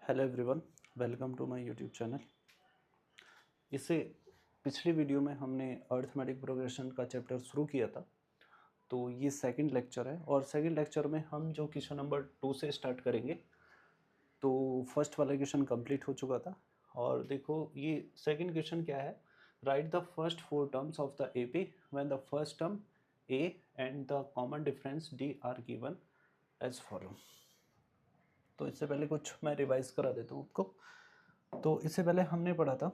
Hello everyone, welcome to my YouTube channel. इससे पिछली video में हमने अर्थमेटिक प्रोग्रेशन का चैप्टर शुरू किया था, तो ये सेकंड लेक्चर है और सेकंड लेक्चर में हम जो क्वेश्चन नंबर 2 से स्टार्ट करेंगे। तो फर्स्ट वाला क्वेश्चन कंप्लीट हो चुका था और देखो ये सेकंड क्वेश्चन क्या है। Write the first 4 terms of the AP when the first term a and the common difference d are given as follow. तो इससे पहले कुछ मैं रिवाइज करा देता हूँ आपको। तो इससे पहले हमने पढ़ा था,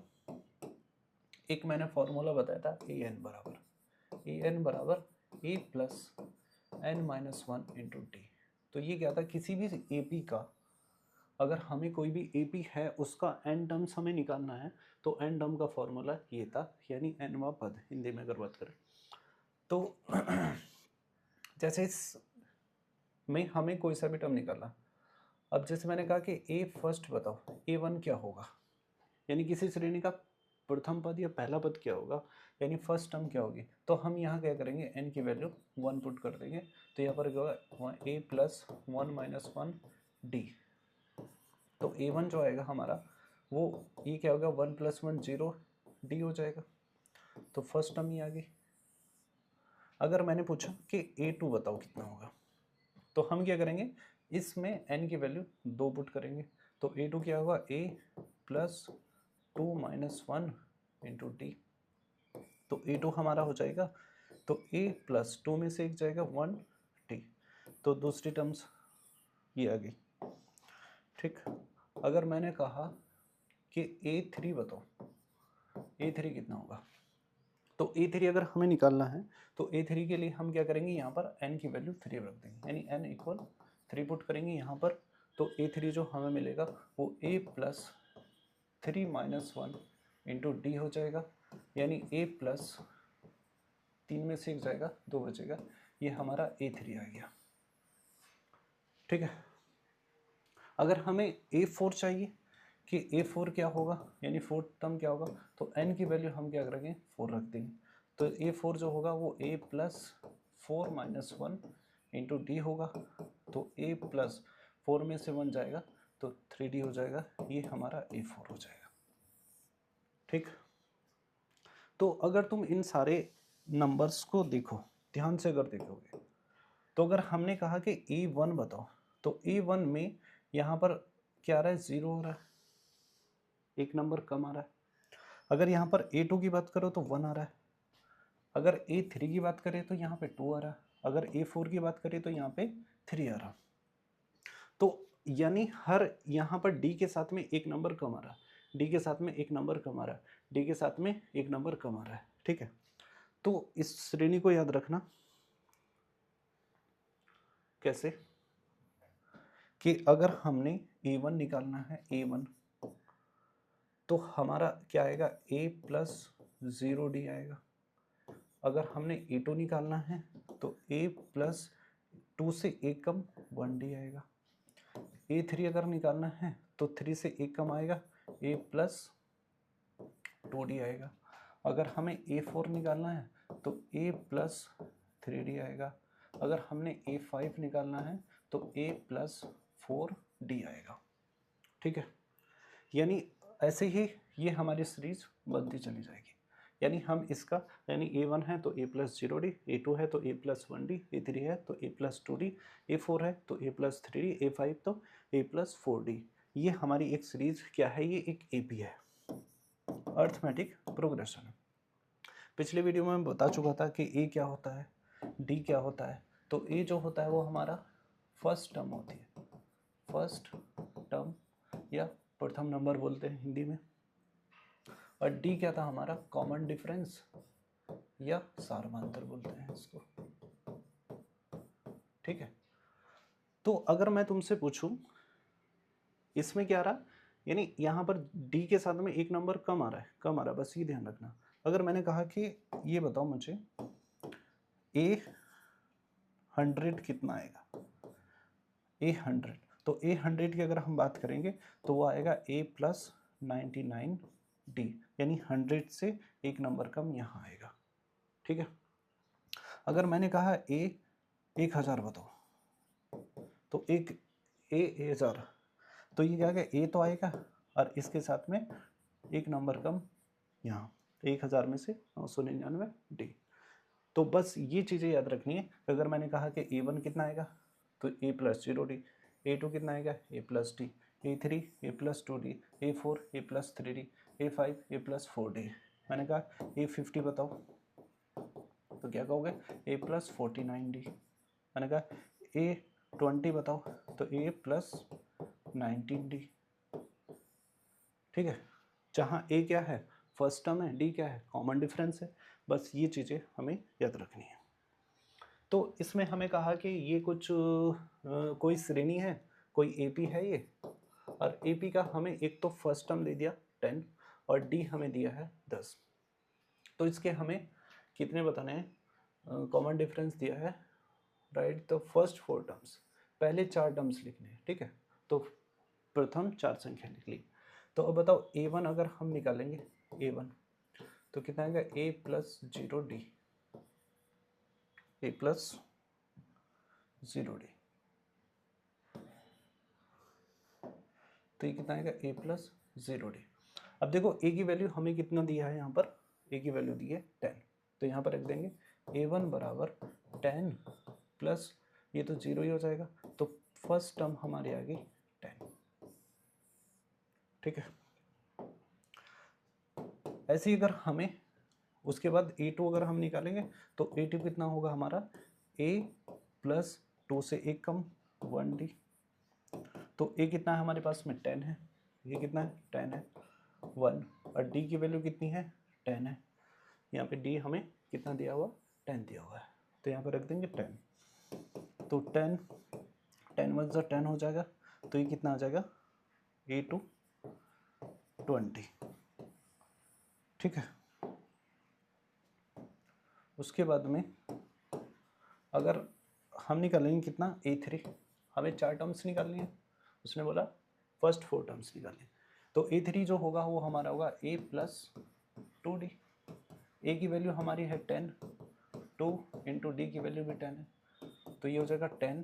एक मैंने फॉर्मूला बताया था ए एन बराबर a plus n minus one into t. तो ये क्या था, किसी भी ए पी का अगर हमें कोई भी ए पी है उसका एन टर्म्स हमें निकालना है तो एन टर्म का फॉर्मूला ये था, यानी एनवा पद हिंदी में अगर बात करें तो जैसे इस में हमें कोई सा भी टर्म निकालना। अब जैसे मैंने कहा कि ए फर्स्ट बताओ, ए वन क्या होगा, यानी किसी श्रेणी का प्रथम पद या पहला पद क्या होगा, यानी फर्स्ट टर्म क्या होगी। तो हम यहाँ क्या करेंगे, एन की वैल्यू 1 पुट कर देंगे। तो यहाँ पर क्या होगा, ए प्लस 1 माइनस 1 डी। तो ए वन जो आएगा हमारा वो ये क्या होगा, 1 प्लस 1 0 डी हो जाएगा। तो फर्स्ट टर्म ही आ गई। अगर मैंने पूछा कि ए टू बताओ कितना होगा, तो हम क्या करेंगे, इसमें एन की वैल्यू 2 पुट करेंगे। तो ए टू क्या होगा, ए प्लस 2 माइनस 1 इंटू डी। तो ए टू हमारा हो जाएगा, तो ए प्लस 2 में से एक जाएगा 1 टी। तो दूसरी टर्म्स ये आ गई। ठीक, अगर मैंने कहा कि ए थ्री बताओ, ए थ्री कितना होगा, तो ए थ्री अगर हमें निकालना है तो ए थ्री के लिए हम क्या करेंगे, यहाँ पर एन की वैल्यू 3 रख देंगे, यानी एन इक्वल 3 पुट करेंगे यहाँ पर। तो ए थ्री जो हमें मिलेगा वो ए प्लस 3 माइनस 1 इंटू डी हो जाएगा, यानी ए प्लस 3 में से एक जाएगा 2 बचेगा, ये हमारा ए थ्री आ गया। ठीक है, अगर हमें ए फोर चाहिए कि ए फोर क्या होगा, यानी फोर्थ टर्म क्या होगा, तो एन की वैल्यू हम क्या करेंगे 4 रख देंगे। तो ए फोर जो होगा वो ए प्लस 4 माइनस 1 इंटू डी होगा। तो ए प्लस 4 में से 1 जाएगा तो 3D हो जाएगा, ये हमारा ए फोर हो जाएगा। ठीक, तो अगर तुम इन सारे नंबर्स को देखो, ध्यान से अगर देखोगे, तो अगर हमने कहा कि ए वन बताओ, तो ए वन में यहाँ पर क्या आ रहा है, 0 हो रहा है, एक नंबर कम आ रहा है। अगर यहाँ पर ए टू की बात करो तो 1 आ रहा है। अगर ए थ्री की बात करें तो यहाँ पे 2 आ रहा है। अगर ए फोर की बात करें तो यहाँ पे 3 आ रहा। तो यानी हर यहाँ पर डी के साथ में एक नंबर कम आ रहा है, डी के साथ में एक नंबर कम आ रहा है, डी के साथ में एक नंबर कम आ रहा है। ठीक है, तो इस श्रेणी को याद रखना कैसे, कि अगर हमने a1 निकालना है, a1 तो हमारा क्या आएगा, a प्लस 0d आएगा। अगर हमने a2 निकालना है तो a प्लस 2 से एक कम 1d आएगा। a3 अगर निकालना है तो 3 से एक कम आएगा, a प्लस 2d आएगा। अगर हमें a4 निकालना है तो a प्लस 3d आएगा। अगर हमने a5 निकालना है तो a प्लस 4d आएगा। ठीक है, यानी ऐसे ही ये हमारी सीरीज बनती चली जाएगी। यानी हम इसका, यानी a1 है तो a प्लस 0d, a2 है तो a प्लस 1d, a3 है तो a प्लस 2d, a4 है तो a प्लस 3d, a5 तो a प्लस 4d। ये हमारी एक सीरीज क्या है, ये एक AP है, अर्थमेटिक प्रोग्रेशन। पिछले वीडियो में मैं बता चुका था कि A क्या होता है, D क्या होता है। तो A जो होता है वो हमारा फर्स्ट टर्म होती है, फर्स्ट टर्म या प्रथम नंबर बोलते हैं हिंदी में। और डी क्या था हमारा, कॉमन डिफरेंस या सारमांतर बोलते हैं इसको। ठीक है, तो अगर मैं तुमसे पूछूं इसमें क्या रहा, यानी यहाँ पर डी के साथ में एक नंबर कम आ रहा है, कम आ रहा है, बस ये ध्यान रखना। अगर मैंने कहा कि ये बताओ मुझे ए 100 कितना आएगा, ए 100, तो ए 100 की अगर हम बात करेंगे तो वो आएगा ए प्लस 99d, यानी 100 से एक नंबर कम यहाँ आएगा। ठीक है, अगर मैंने कहा ए 1000 बताओ, तो एक ए 1000, तो ये क्या है, ए तो आएगा और इसके साथ में एक नंबर कम यहाँ, 1000 में से 999 डी। तो बस ये चीज़ें याद रखनी है। अगर मैंने कहा कि A1 कितना आएगा तो A प्लस 0D, A2 कितना आएगा A plus D, A3 A plus 2D, A4 A plus 3D, A5 A plus 4D। मैंने कहा A50 बताओ तो क्या कहोगे A प्लस 49D। मैंने कहा A20 बताओ तो A प्लस 19D। ठीक है, जहाँ A क्या है फर्स्ट टर्म है, D क्या है कॉमन डिफरेंस है। बस ये चीज़ें हमें याद रखनी है। तो इसमें हमें कहा कि ये कुछ कोई श्रेणी है, कोई AP है ये, और AP का हमें एक तो फर्स्ट टर्म दे दिया 10 और D हमें दिया है 10। तो इसके हमें कितने बताने हैं, कॉमन डिफरेंस दिया है, राइट द फर्स्ट 4 टर्म्स, पहले 4 टर्म्स लिखने हैं। ठीक है, तो प्रथम 4 संख्या लिख ली। तो अब बताओ A1 अगर हम निकालेंगे A1 तो कितना आएगा A plus 0D, A plus 0D। तो ये कितना आएगा A प्लस 0D। अब देखो A की वैल्यू हमें कितना दिया है, यहाँ पर A की वैल्यू दी है 10, तो यहाँ पर रख देंगे A1 बराबर 10 प्लस ये तो 0 ही हो जाएगा, तो फर्स्ट टर्म हमारी आ गई 10। ठीक है, ऐसे ही अगर हमें उसके बाद A2 अगर हम निकालेंगे तो A2 कितना होगा हमारा A प्लस 2 से 1 कम 1D। तो A कितना है हमारे पास में 10 है, ये कितना है 10 है 1, और D की वैल्यू कितनी है 10 है। यहाँ पे D हमें कितना दिया हुआ 10 दिया हुआ है, तो यहाँ पे रख देंगे 10। तो 10 1 से 10 हो जाएगा, तो ये कितना आ जाएगा A2 20। ठीक है, उसके बाद में अगर हम निकालेंगे कितना A3, हमें 4 टर्म्स निकालनी है, उसने बोला फर्स्ट 4 टर्म्स निकालनी है। तो A3 जो होगा वो हमारा होगा A प्लस 2D। A की वैल्यू हमारी है 10, 2 इंटू D की वैल्यू भी 10 है, तो ये हो जाएगा 10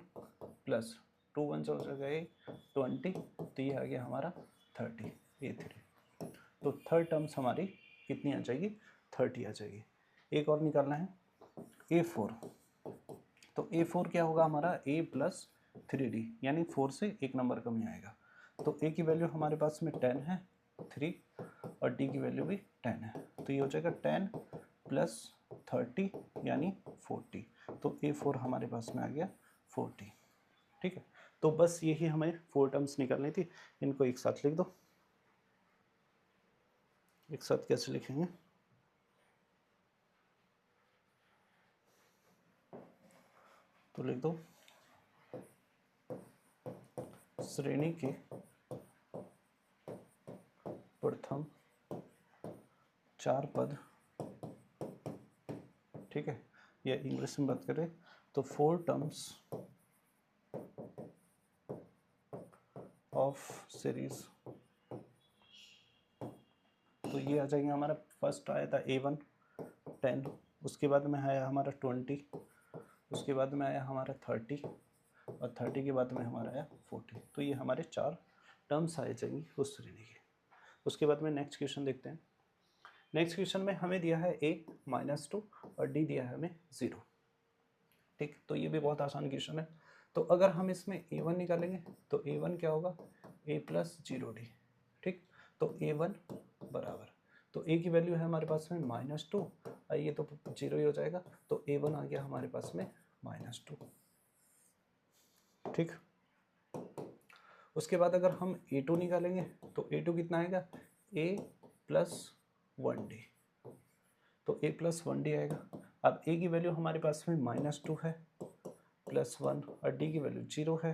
प्लस 2 1 से हो जाएगा 20, तो ये आ गया हमारा 30 A3। तो थर्ड टर्म्स हमारी कितनी आ जाएगी 30 आ जाएगी। एक और निकालना है A4, तो A4 क्या होगा हमारा A प्लस 3D, यानी 4 से एक नंबर कम ही आएगा। तो A की वैल्यू हमारे पास में 10 है 3 और D की वैल्यू भी 10 है, तो ये हो जाएगा 10 प्लस 30 यानी 40। तो A4 हमारे पास में आ गया 40। ठीक है, तो बस यही हमें 4 टर्म्स निकालनी थी, इनको एक साथ लिख दो। एक साथ कैसे लिखेंगे, तो लिख दो श्रेणी के प्रथम 4 पद। ठीक है, या इंग्लिश में बात करें तो 4 टर्म्स ऑफ सीरीज। तो ये आ जाएंगे हमारा, फर्स्ट आया था A1 10, उसके बाद में आया हमारा 20, उसके बाद में आया हमारा 30 और 30 के बाद में हमारा आया 40। तो ये हमारे 4 टर्म्स आए जाएंगे उस श्रेणी के। उसके बाद में नेक्स्ट क्वेश्चन देखते हैं। नेक्स्ट क्वेश्चन में हमें दिया है A -2 और D दिया है हमें 0। ठीक, तो ये भी बहुत आसान क्वेश्चन है। तो अगर हम इसमें A1 निकालेंगे तो A1 क्या होगा A प्लस 0D। ठीक, तो A1 बराबर, तो A की वैल्यू है हमारे पास में -2 और ये तो 0 ही हो जाएगा, तो A1 आ गया हमारे पास में -2। ठीक, उसके बाद अगर हम A2 निकालेंगे तो A2 कितना आएगा A प्लस 1D, तो A प्लस 1D आएगा। अब A की वैल्यू हमारे पास में -2 है प्लस 1 और D की वैल्यू 0 है,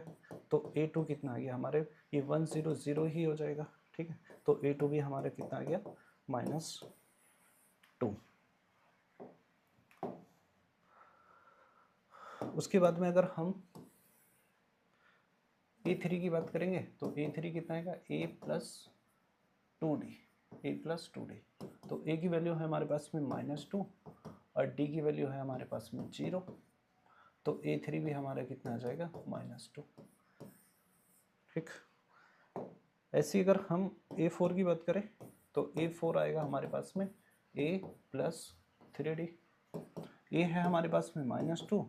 तो A2 कितना आ गया हमारे, ये 1 0 0 ही हो जाएगा। ठीक है, तो A2 भी हमारा कितना आ गया -2। उसके बाद में अगर हम A3 की बात करेंगे तो A3 कितना आएगा A plus 2D, A plus 2D। तो A की वैल्यू है हमारे पास में -2 और D की वैल्यू है हमारे पास में 0, तो A3 भी हमारा कितना आ जाएगा -2। ठीक, ऐसी अगर हम A4 की बात करें तो A4 आएगा हमारे पास में A प्लस 3D। ए है हमारे पास में -2,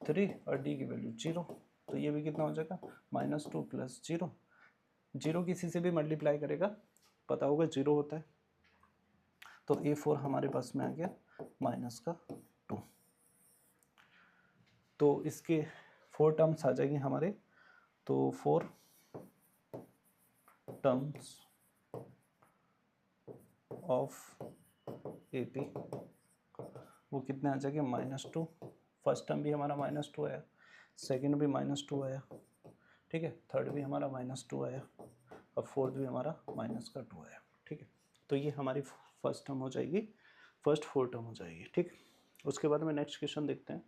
3 और डी की वैल्यू 0, तो ये भी कितना हो जाएगा -2 प्लस 0। 0 किसी से भी मल्टीप्लाई करेगा पता होगा 0 होता है, तो A4 हमारे पास में आ गया -2। तो इसके 4 टर्म्स आ जाएंगे हमारे, तो 4 टर्म्स ऑफ AP वो कितने आ जाएंगे -2। फर्स्ट टर्म भी हमारा -2 आया, सेकंड भी -2 आया, ठीक है, थर्ड भी हमारा -2 आया और फोर्थ भी हमारा -2 आया, ठीक है। तो ये हमारी फर्स्ट टर्म हो जाएगी, फर्स्ट 4 टर्म हो जाएगी, ठीक। उसके बाद में नेक्स्ट क्वेश्चन देखते हैं।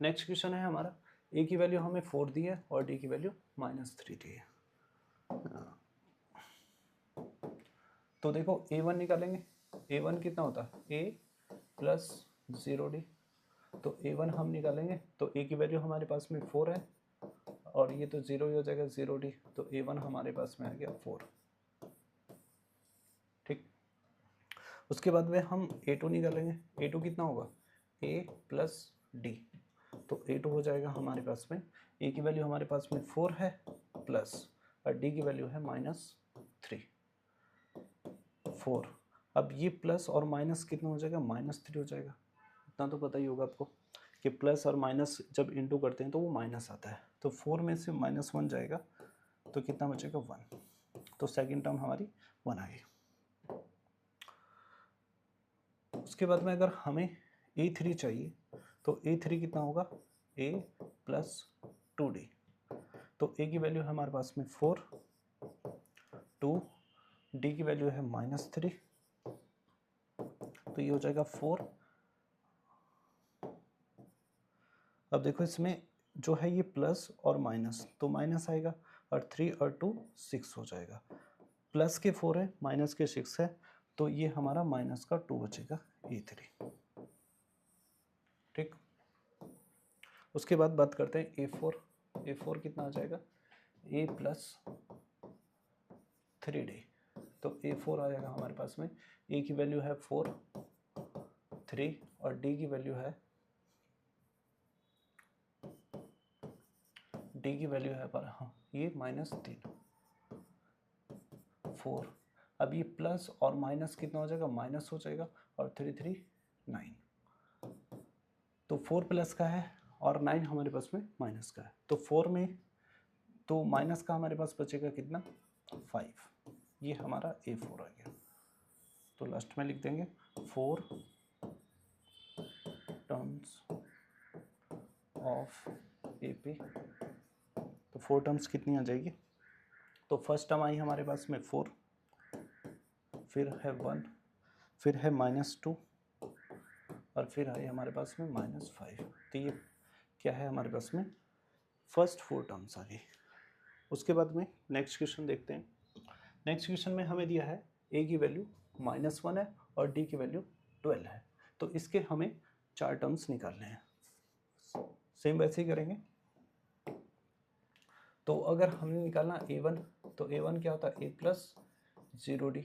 नेक्स्ट क्वेश्चन है हमारा, ए की वैल्यू हमें 4 दी है और डी की वैल्यू -3 दी है। तो देखो A1 निकालेंगे, A1 कितना होता है A प्लस 0D, तो A1 हम निकालेंगे तो A की वैल्यू हमारे पास में 4 है और ये तो 0 ही हो जाएगा 0D, तो A1 हमारे पास में आ गया 4, ठीक। उसके बाद में हम A2 निकालेंगे, A2 कितना होगा A प्लस D, तो A2 हो जाएगा हमारे पास में, A की वैल्यू हमारे पास में 4 है प्लस और D की वैल्यू है -3, 4। अब ये प्लस और माइनस कितना हो जाएगा -3 हो जाएगा, इतना तो पता ही होगा आपको कि प्लस और माइनस जब इंटू करते हैं तो वो माइनस आता है, तो 4 में से -1 जाएगा तो कितना बचेगा 1, तो सेकंड टर्म हमारी 1 आ गई। उसके बाद में अगर हमें A3 चाहिए तो A3 कितना होगा A प्लस 2D, तो A की वैल्यू है हमारे पास में 4, 2, D की वैल्यू है -3, तो ये हो जाएगा 4। अब देखो इसमें जो है ये प्लस और माइनस, तो माइनस आएगा और 3 और 2 6 हो जाएगा, प्लस के 4 है माइनस के 6 है, तो ये हमारा माइनस का 2 बचेगा A3, ठीक। उसके बाद बात करते हैं A4, A4 कितना आ जाएगा A प्लस 3D, तो A4 आ जाएगा हमारे पास में, A की वैल्यू है 4, 3 और D की वैल्यू है D की वैल्यू है पर हाँ ये -3, 4। अब ये प्लस और माइनस कितना हो जाएगा माइनस हो जाएगा और 3 3 9, तो 4 प्लस का है और 9 हमारे पास में माइनस का है, तो 4 में तो माइनस का हमारे पास बचेगा कितना 5, ये हमारा A4 आ गया। तो लास्ट में लिख देंगे 4 टर्म्स ऑफ AP, तो 4 टर्म्स कितनी आ जाएगी, तो फर्स्ट टर्म आई हमारे पास में 4, फिर है 1, फिर है -2 और फिर आई हमारे पास में -5, तो ये क्या है हमारे पास में फर्स्ट 4 टर्म्स आ गई। उसके बाद में नेक्स्ट क्वेश्चन देखते हैं। नेक्स्ट क्वेश्चन में हमें दिया है A की वैल्यू -1 है और D की वैल्यू 12 है, तो इसके हमें 4 टर्म्स निकालने हैं। सेम वैसे ही करेंगे, तो अगर हमने निकालना A1 तो A1 क्या होता है A प्लस 0D,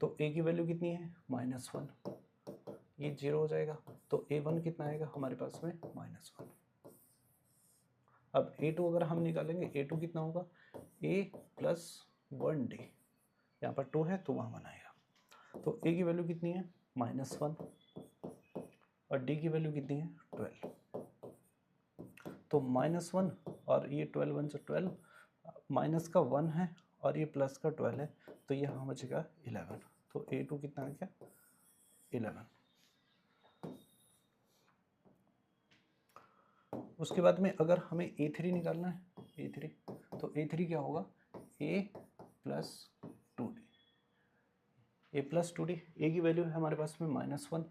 तो A की वैल्यू कितनी है -1, ये 0 हो जाएगा, तो A1 कितना आएगा हमारे पास में -1। अब A2 अगर हम निकालेंगे A2 कितना होगा A प्लस 1D, यहाँ पर 2 है तो वहाँ 1 आएगा, तो A की वैल्यू कितनी है -1 और D की वैल्यू कितनी है 12, तो -1 और ये 12 1 से 12, माइनस का 1 है और ये प्लस का 12 है, तो ये यहाँ बचेगा 11, तो A2 कितना आ गया 11। उसके बाद में अगर हमें A3 निकालना है A3, तो A3 क्या होगा A plus 2D, A plus 2D, A की वैल्यू है हमारे पास में -1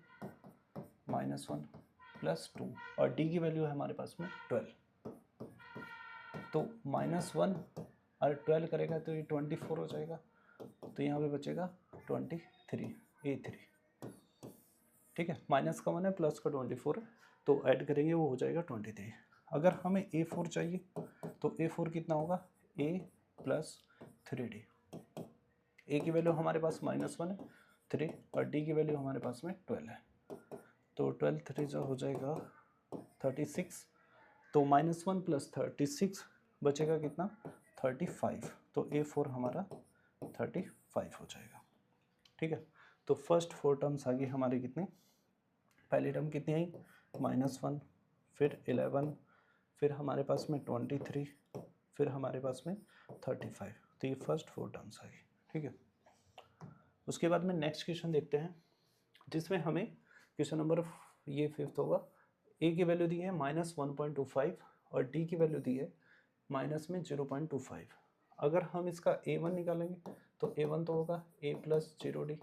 प्लस 2 और D की वैल्यू है हमारे पास में 12, तो -1 और 12 करेगा तो ये 24 हो जाएगा, तो यहाँ पे बचेगा 23 A3, ठीक है, माइनस का 1 है प्लस का 24 है, तो ऐड करेंगे वो हो जाएगा 23। अगर हमें A4 चाहिए तो A4 कितना होगा A प्लस 3D। ए की वैल्यू हमारे पास -1 है 3 और डी की वैल्यू हमारे पास में 12 है। तो 12 3 जो हो जाएगा 36, तो -1 + 36 बचेगा कितना 35। तो A4 हमारा 35 हो जाएगा। ठीक है, तो फर्स्ट 4 टर्म्स आ गई हमारे कितने, पहली टर्म कितनी आई -1, फिर 11, फिर हमारे पास में 23, फिर हमारे पास में 35। तो ये फर्स्ट 4 टर्म्स आ गई। ठीक है, उसके बाद में नेक्स्ट क्वेश्चन देखते हैं जिसमें हमें क्वेश्चन नंबर ये 5th होगा। ए की वैल्यू दी है -1.25 और डी की वैल्यू दी है -0.25। अगर हम इसका A1 निकालेंगे तो A1 तो होगा A + 0D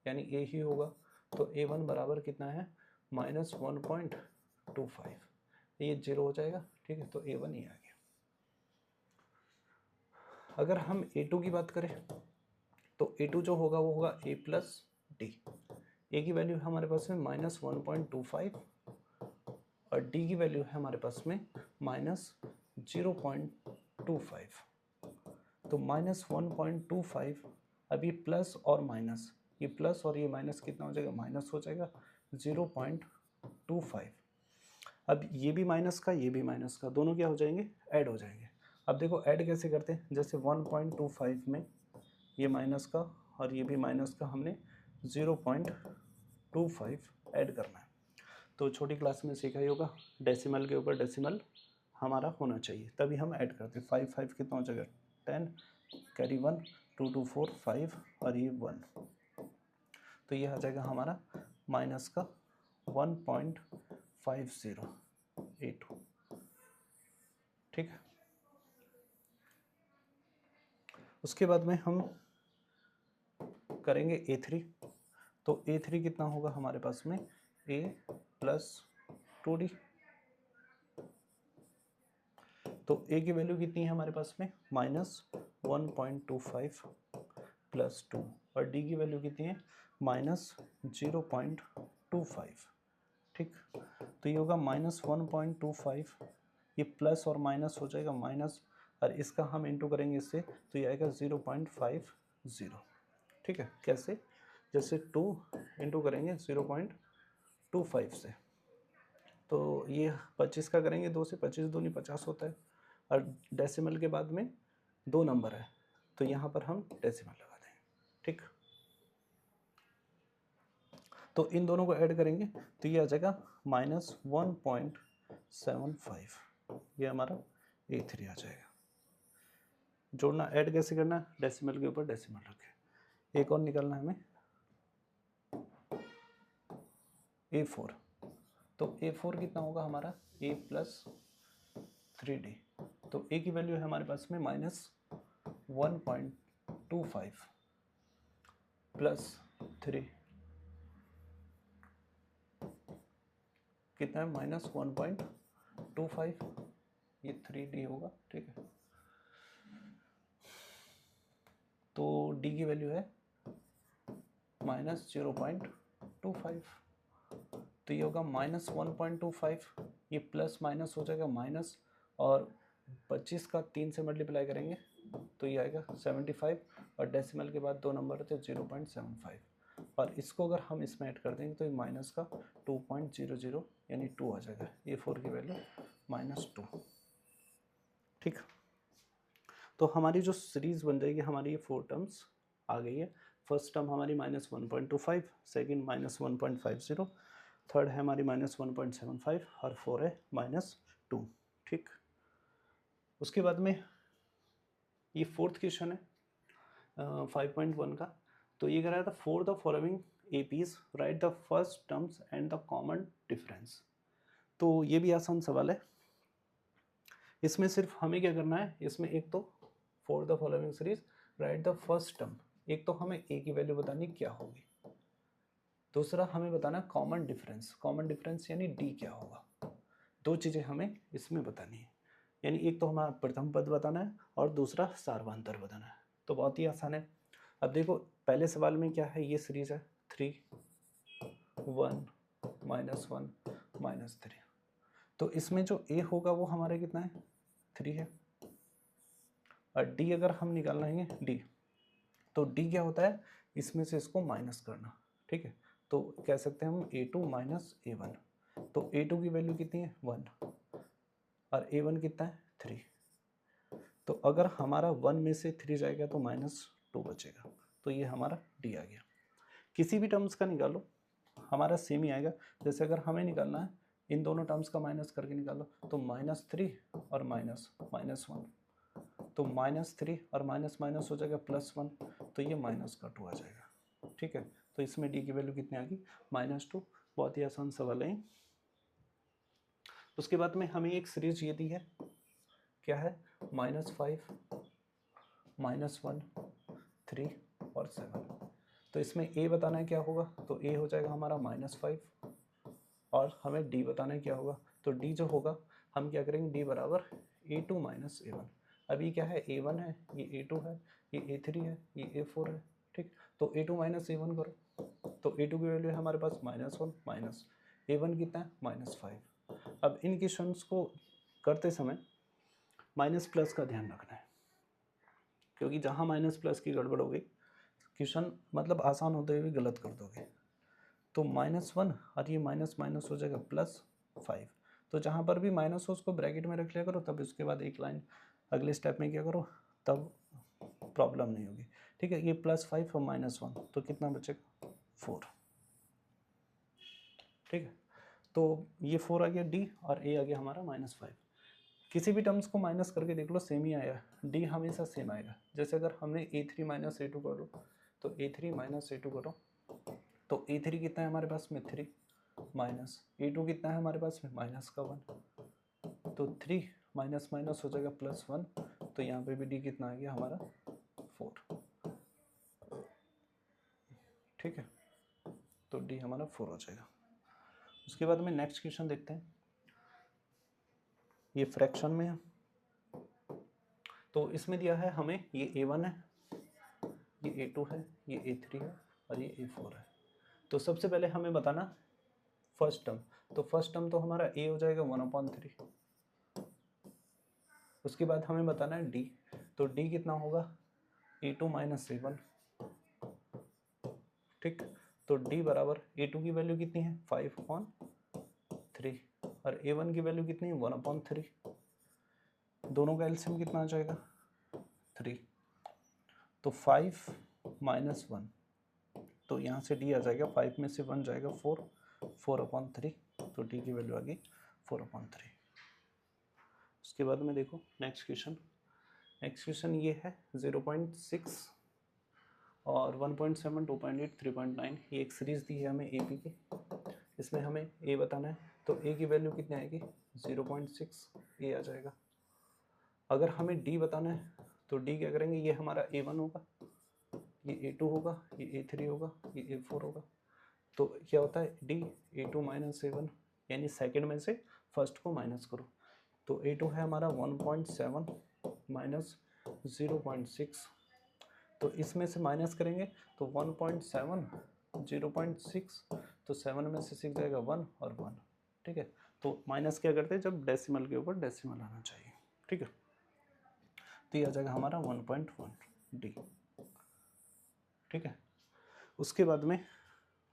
यानी A ही होगा। तो A1 बराबर कितना है -1.25, ये 0 हो जाएगा। ठीक है, तो A1 ही आ गया। अगर हम A2 की बात करें तो A2 जो होगा वो होगा A + D। ए की वैल्यू है हमारे पास में -1.25 और डी की वैल्यू है हमारे पास में -0.25। तो -1.25, अब ये प्लस और माइनस, ये प्लस और ये माइनस कितना हो जाएगा, माइनस हो जाएगा 0.25। अब ये भी माइनस का ये भी माइनस का, दोनों क्या हो जाएंगे, ऐड हो जाएंगे। अब देखो ऐड कैसे करते हैं, जैसे 1.25 में ये माइनस का और ये भी माइनस का हमने 0.25 ऐड करना है। तो छोटी क्लास में सीखा ही होगा, डेसिमल के ऊपर डेसिमल हमारा होना चाहिए, तभी हम ऐड करते हैं। 5 5 कितना हो जाएगा 10, कैरी 1, 2 2 4 5 और ये 1। तो ये आ जाएगा हमारा माइनस का 1.5082। ठीक है, उसके बाद में हम करेंगे A3। तो A3 कितना होगा हमारे पास में A + 2D। तो A की वैल्यू कितनी है हमारे पास में -1.25 + 2 और D की वैल्यू कितनी है -0.25। ठीक, तो ये होगा -1.25, ये प्लस और माइनस हो जाएगा माइनस, और इसका हम इंटू करेंगे इससे तो ये आएगा 0.50। ठीक है, कैसे, जैसे 2 इंटू करेंगे 0.25 से, तो ये 25 का करेंगे 2 से, 25 दूनी 50 होता है, और डेसिमल के बाद में 2 नंबर है तो यहाँ पर हम डेसिमल लगा देंगे। ठीक, तो इन दोनों को ऐड करेंगे तो ये आ जाएगा -1.75, ये हमारा A3 आ जाएगा। जोड़ना ऐड कैसे करना है, डेसिमल के ऊपर डेसिमल रखें। एक और निकालना है हमें A4। तो A4 कितना होगा हमारा A + 3D। तो A की वैल्यू है हमारे पास में -1.25 + 3 कितना है -1.25, ये 3D होगा। ठीक है, तो D की वैल्यू है -0.25, तो ये होगा -1.25, ये प्लस माइनस हो जाएगा माइनस, और 25 का 3 से मल्टीप्लाई करेंगे तो ये आएगा 75, और डेसिमल के बाद 2 नंबर होते हैं 0.75, और इसको अगर हम इसमें ऐड कर देंगे तो ये माइनस का 2.00 यानी 2 आ जाएगा। ये 4 की वैल्यू -2। ठीक, तो हमारी जो सीरीज बन जाएगी, हमारी ये 4 टर्म्स आ गई है। फर्स्ट टर्म हमारी -1.25, सेकेंड -1.50, थर्ड है हमारी -1.75 और 4 है -2। ठीक, उसके बाद में ये 4th क्वेश्चन है 5.1 का। तो ये कह रहा था for the following APs right the first terms and the common difference. तो ये भी आसान सवाल है, इसमें सिर्फ हमें क्या करना है, इसमें एक तो for the following series right the first term, एक तो हमें A की वैल्यू बतानी क्या होगी, दूसरा हमें बताना कॉमन डिफरेंस, कॉमन डिफरेंस यानी D क्या होगा। 2 चीज़ें हमें इसमें बतानी है, यानी एक तो हमारा प्रथम पद बताना है और दूसरा सार्वधातुक बताना है। तो बहुत ही आसान है। अब देखो पहले सवाल में क्या है, ये सीरीज है 3 1 -1 -3, तो इसमें जो A होगा वो हमारा कितना है 3 है, और डी अगर हम निकालना है डी, तो डी क्या होता है, इसमें से इसको माइनस करना, ठीक है। तो कह सकते हैं हम a2 माइनस a1, तो a2 की वैल्यू कितनी है 1 और a1 कितना है 3, तो अगर हमारा 1 में से 3 जाएगा तो -2 बचेगा, तो ये हमारा डी आ गया। किसी भी टर्म्स का निकालो हमारा सेम ही आएगा। जैसे अगर हमें निकालना है इन दोनों टर्म्स का माइनस करके निकालो, तो -3 और -1, तो -3 और माइनस माइनस हो जाएगा +1, तो ये -2 आ जाएगा, ठीक है। तो इसमें डी की वैल्यू कितनी आ गई -2। बहुत ही आसान सवाल है। उसके बाद में हमें एक सीरीज ये दी है, क्या है, -5, -1, 3 और 7। तो इसमें a बताना है क्या होगा, तो a हो जाएगा हमारा -5 और हमें d बताना है क्या होगा, तो d जो होगा हम क्या करेंगे, d बराबर a2 माइनस a1। अब ये क्या है, a1 है, ये a2 है, ये a3 है, ये a4 है, ठीक। तो a2 माइनस a1 करो, तो a2 की वैल्यू है हमारे पास -1 माइनस a1 कितना है -5। अब इन क्वेश्चंस को करते समय माइनस प्लस का ध्यान रखना है, क्योंकि जहाँ माइनस प्लस की गड़बड़ हो गई क्वेश्चन मतलब आसान होते हुए भी गलत कर दोगे। तो -1 और ये माइनस माइनस हो जाएगा +5, तो जहाँ पर भी माइनस हो उसको ब्रैकेट में रख लिया करो, तब उसके बाद एक लाइन अगले स्टेप में क्या करो, तब प्रॉब्लम नहीं होगी, ठीक है। ये +5 और -1 तो कितना बचेगा 4, ठीक है। तो ये 4 आ गया डी और ए आ गया हमारा -5। किसी भी टर्म्स को माइनस करके देख लो सेम ही आएगा, डी हमेशा सेम आएगा। जैसे अगर हमने a3 माइनस a2 कर लो, तो a3 माइनस a2 करो, तो a3 कितना है हमारे पास में 3 माइनस a2 कितना है हमारे पास में -1, तो 3 माइनस माइनस हो जाएगा +1, तो यहाँ पे भी d कितना आ गया हमारा 4, ठीक है। तो d हमारा 4 हो जाएगा। उसके बाद में नेक्स्ट क्वेश्चन देखते हैं, ये फ्रैक्शन में है। तो इसमें दिया है हमें ये a1 है, ये a2 है, ये a3 है और ये a4 है। तो सबसे पहले हमें बताना फर्स्ट टर्म, तो फर्स्ट टर्म तो हमारा a हो जाएगा 1/3। उसके बाद हमें बताना है d, तो d कितना होगा a2 माइनस a1, ठीक। तो d बराबर a2 की वैल्यू कितनी है 5/3 और a1 की वैल्यू कितनी है 1/3, दोनों का एलसीएम कितना आ जाएगा 3, तो 5 माइनस 1, तो यहाँ से d आ जाएगा 5 में से 1 जाएगा 4/3, तो d की वैल्यू आ गई 4/3। उसके बाद में देखो नेक्स्ट क्वेश्चन ये है 0.6 और 1.7, 2.8, 3.9, ये एक सीरीज दी है हमें AP की। इसमें हमें a बताना है, तो a की वैल्यू कितनी आएगी 0.6 a आ जाएगा। अगर हमें d बताना है तो d क्या करेंगे, ये हमारा a1 होगा, ये a2 होगा, ये a3 होगा, ये a4 होगा। तो क्या होता है d a2 माइनस a1, यानी सेकंड में से फर्स्ट को माइनस करो, तो a2 है हमारा 1.7 माइनस 0.6, तो इसमें से माइनस करेंगे तो 1.7 0.6, तो 7 में से 6 जाएगा 1 और 1, ठीक है। तो माइनस क्या करते हैं, जब डेसिमल के ऊपर डेसिमल आना चाहिए, ठीक है। तो ये आ जाएगा हमारा 1.1 डी, ठीक है। उसके बाद में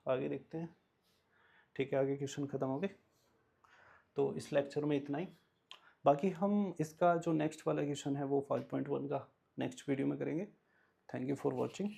आगे देखते हैं, ठीक है। आगे क्वेश्चन खत्म हो गए, तो इस लेक्चर में इतना ही। बाकी हम इसका जो नेक्स्ट वाला क्वेश्चन है वो 5.1 का नेक्स्ट वीडियो में करेंगे। Thank you for watching.